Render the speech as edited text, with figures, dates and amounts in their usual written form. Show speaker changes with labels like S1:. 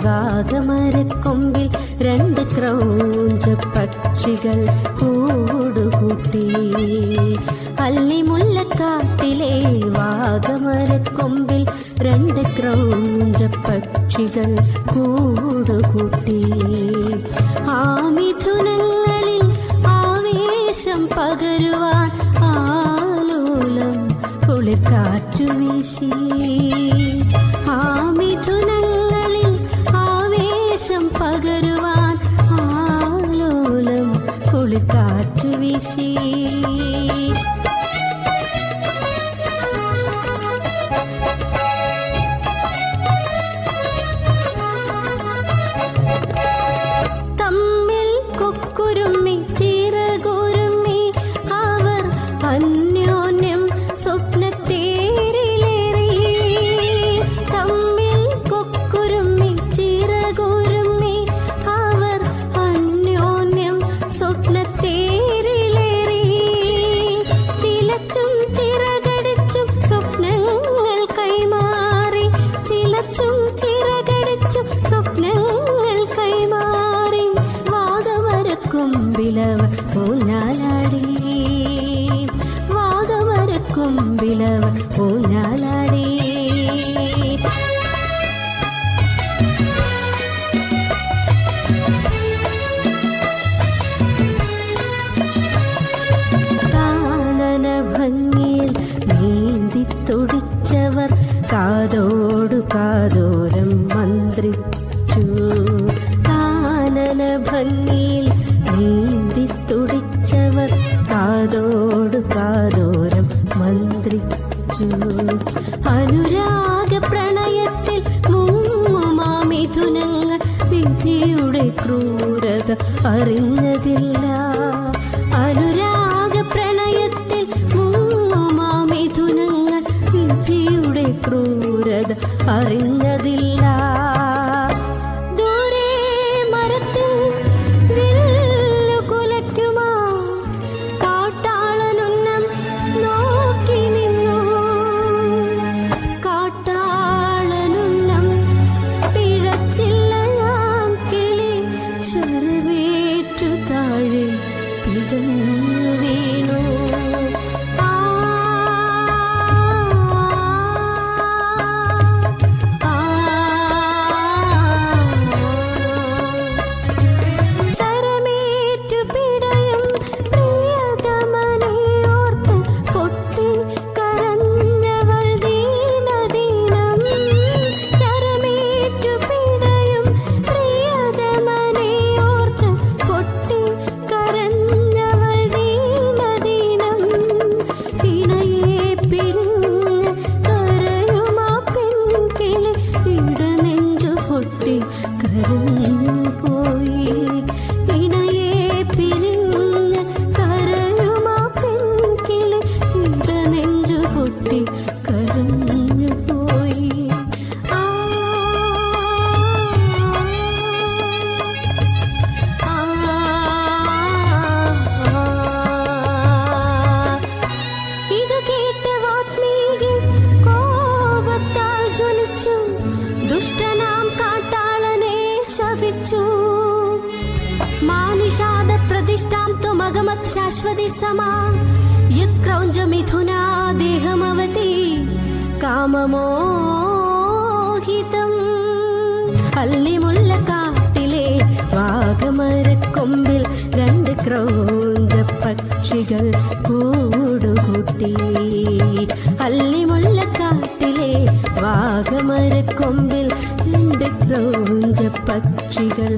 S1: വാഗമരക്കൊമ്പിൽ രണ്ട് ക്രൗഞ്ച പക്ഷികൾ കൂടുകൂട്ടി. അല്ലിമുല്ലക്കാട്ടിലെ വാഗമരക്കൊമ്പിൽ രണ്ട് ക്രൗഞ്ച പക്ഷികൾ കൂടുകൂട്ടി. ആ മിഥുനങ്ങളിൽ ആവേശം പകരുവാൻ ആലോലം കുളിർക്കാറ്റു വീശി. ആ മിഥുനങ്ങളിൽ ആവേശം പകരുവാൻ ആലോലം കുളിർക്കാറ്റു വീശി. ഊഞ്ഞാലാടി വാഗമരക്കൊമ്പിലവർ ഊഞ്ഞാലാടി. കാനന ഭംഗിയിൽ നീന്തി തുടിച്ചവർ കാതോടു കാതോരം മന്ത്രിച്ചു. കാനന ഭംഗിയിൽ നീന്തി തുടിച്ചവർ കാതോടു കാതോരം മന്ത്രിച്ചു. അനുരാഗ പ്രണയത്തിൽ മുങ്ങുമാമിഥുനങ്ങൾ വിധിയുടെ ക്രൂരത അറിഞ്ഞതില്ല. അനുരാഗ പ്രണയത്തിൽ മുങ്ങുമാമിഥുനങ്ങൾ വിധിയുടെ ക്രൂരത അറിഞ്ഞതില്ല. ദുഷ്ടനാം കാട്ടാളനെ ശപിച്ചു. മാനിഷാദ പ്രതിഷ്ഠാം ത്വമഗമത് ശാശ്വതി സമാ യത്ക്രൗഞ്ച മിഥുനാ ദേഹമവതി കാമമോഹിതം. അല്ലിമുല്ലക്കാട്ടിലെ വാഗമരക്കൊമ്പിൽ രണ്ട് ക്രൗഞ്ച പക്ഷികൾ കൂടുകൂട്ടി. അല്ലിമുല്ലക്കാട്ടിലെ വാഗമരക്കൊമ്പിൽ രണ്ട് ക്രൗഞ്ച പക്ഷികൾ